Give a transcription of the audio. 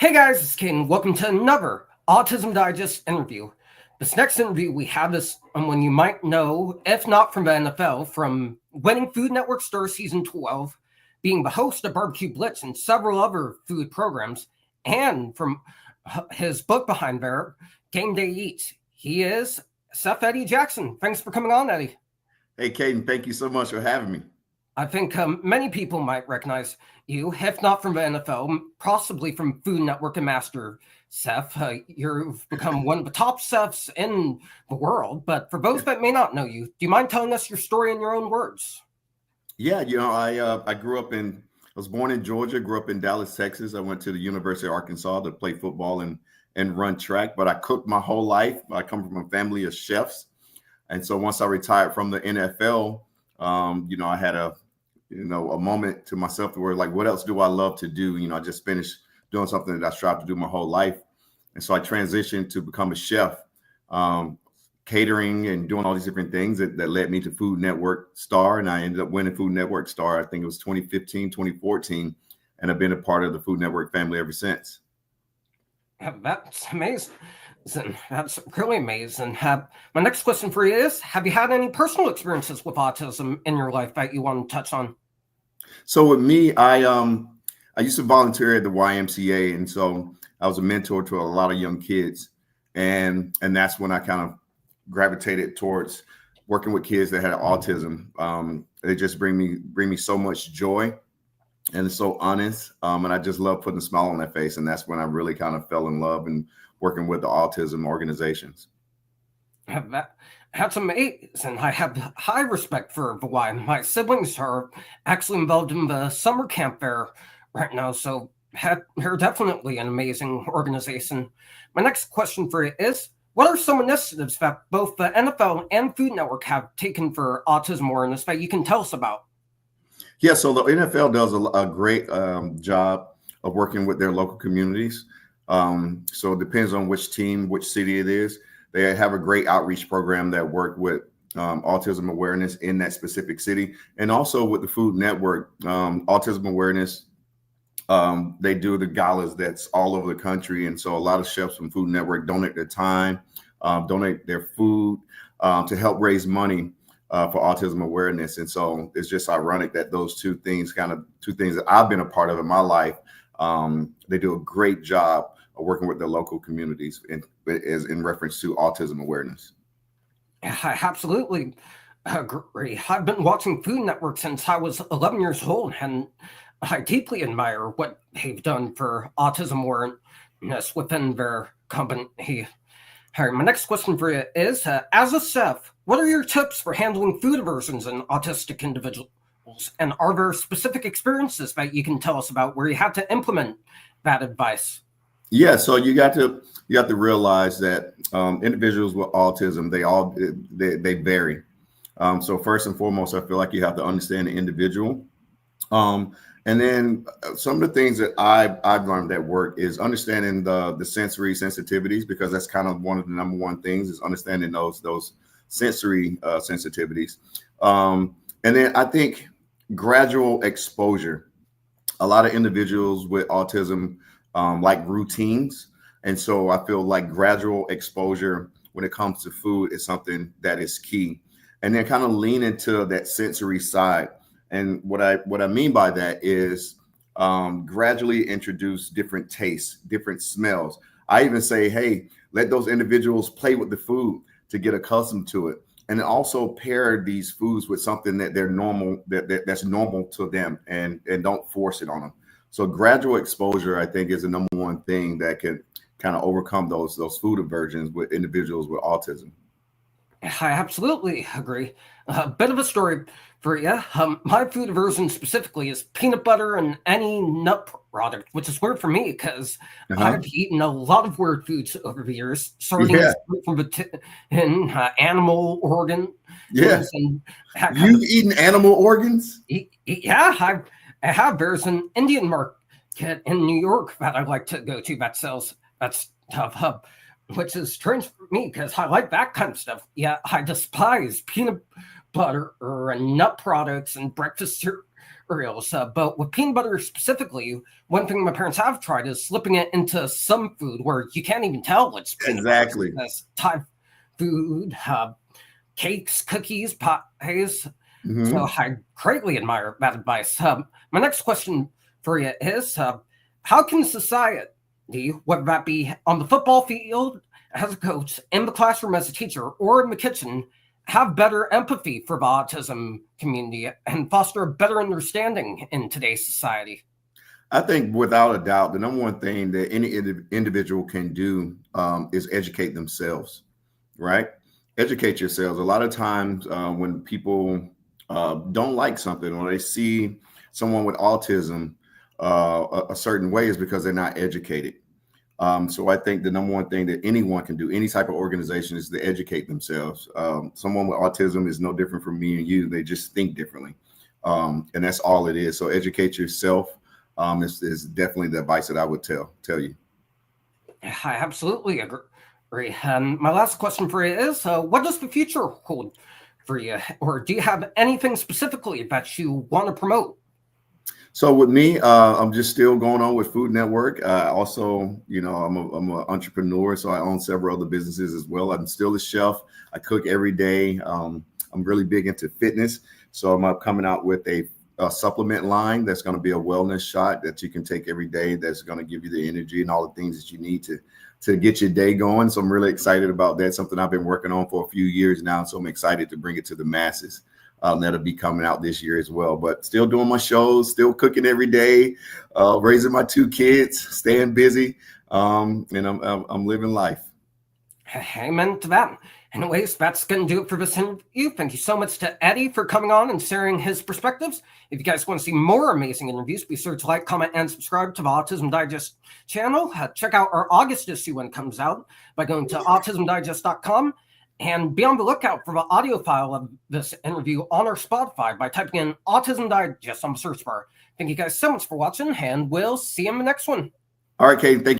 Hey guys, it's Caden. Welcome to another Autism Digest interview. This next interview we have is someone you might know, if not from the NFL, from winning Food Network Star Season 12, being the host of Barbecue Blitz and several other food programs, and from his book behind there, Game Day Eats. He is Chef Eddie Jackson. Thanks for coming on, Eddie. Hey, Caden, thank you so much for having me. I think many people might recognize you, if not from the NFL, possibly from Food Network and Master Chef. You've become one of the top chefs in the world. But for those that may not know you, do you mind telling us your story in your own words? Yeah, I grew up I was born in Georgia, grew up in Dallas, Texas. I went to the University of Arkansas to play football and run track, but I cooked my whole life. I come from a family of chefs. And so once I retired from the NFL, I had a moment to myself where like, what else do I love to do? I just finished doing something that I strive to do my whole life. And so I transitioned to become a chef, catering and doing all these different things that led me to Food Network Star. And I ended up winning Food Network Star. I think it was 2015, 2014. And I've been a part of the Food Network family ever since. Yeah, that's amazing. That's really amazing. My next question for you is, have you had any personal experiences with autism in your life that you want to touch on? So with me, I used to volunteer at the YMCA, and so I was a mentor to a lot of young kids, and that's when I kind of gravitated towards working with kids that had autism. They just bring me so much joy, and it's so honest, and I just love putting a smile on their face, and that's when I really kind of fell in love and working with the autism organizations. That's amazing. I have high respect for the Y. My siblings are actually involved in the summer camp there right now, so they're definitely an amazing organization. My next question for you is, what are some initiatives that both the NFL and Food Network have taken for autism awareness that you can tell us about? Yeah, so the NFL does a great job of working with their local communities. So it depends on which team, which city it is. They have a great outreach program that work with autism awareness in that specific city. And also with the Food Network, autism awareness, they do the galas that's all over the country. And so a lot of chefs from Food Network donate their time, donate their food to help raise money for autism awareness. And so it's just ironic that those two things that I've been a part of in my life, they do a great job of working with their local communities in reference to autism awareness. I absolutely agree. I've been watching Food Network since I was 11 years old, and I deeply admire what they've done for autism awareness within their company. All right, my next question for you is, as a chef, what are your tips for handling food aversions in autistic individuals? And are there specific experiences that you can tell us about where you had to implement that advice? Yeah, so you got to realize that individuals with autism, they vary. So first and foremost, I feel like you have to understand the individual. And then some of the things that I've learned at work is understanding the sensory sensitivities, because that's kind of one of the number one things is understanding those sensory sensitivities. And then I think gradual exposure. A lot of individuals with autism like routines. And so I feel like gradual exposure when it comes to food is something that is key. And then kind of lean into that sensory side. And what I mean by that is gradually introduce different tastes, different smells. I even say, hey, let those individuals play with the food to get accustomed to it. And then also pair these foods with something that they're normal, that's normal to them, and don't force it on them. So gradual exposure, I think, is the number one thing that can kind of overcome those food aversions with individuals with autism. I absolutely agree. A bit of a story for you. My food aversion specifically is peanut butter and any nut product, which is weird for me because I've eaten a lot of weird foods over the years, starting from animal organ. Yeah. You've eaten animal organs? Yeah, I have. There's an Indian market in New York that I like to go to that sells that stuff. Which is strange for me because I like that kind of stuff. Yeah, I despise peanut butter and nut products and breakfast cereals, but with peanut butter specifically, one thing my parents have tried is slipping it into some food where you can't even tell it's peanut butter. Exactly. As Thai food, cakes, cookies, pies. So Hmm. I greatly admire that advice. My next question for you is, how can society, whether that be on the football field as a coach, in the classroom as a teacher, or in the kitchen, have better empathy for the autism community and foster a better understanding in today's society? I think without a doubt, the number one thing that any individual can do is educate themselves, right? Educate yourselves. A lot of times when people don't like something or they see someone with autism a certain way is because they're not educated. So I think the number one thing that anyone can do, any type of organization, is to educate themselves. Someone with autism is no different from me and you. They just think differently. And that's all it is. So educate yourself is definitely the advice that I would tell you. I absolutely agree. And my last question for you is, what does the future hold for you? Or do you have anything specifically that you want to promote? So with me, I'm just still going on with Food Network. Also, I'm an entrepreneur, so I own several other businesses as well. I'm still a chef. I cook every day. I'm really big into fitness, so I'm coming out with a supplement line that's going to be a wellness shot that you can take every day. That's going to give you the energy and all the things that you need to get your day going. So I'm really excited about that. Something I've been working on for a few years now. So I'm excited to bring it to the masses. That'll be coming out this year as well. But still doing my shows, still cooking every day, raising my 2 kids, staying busy, and I'm living life. Amen to that. Anyways, that's going to do it for this interview. Thank you so much to Eddie for coming on and sharing his perspectives. If you guys want to see more amazing interviews, be sure to like, comment, and subscribe to the Autism Digest channel. Check out our August issue when it comes out by going to autismdigest.com. And be on the lookout for the audio file of this interview on our Spotify by typing in Autism Digest on the search bar. Thank you guys so much for watching, and we'll see you in the next one. All right, Kate, thank you.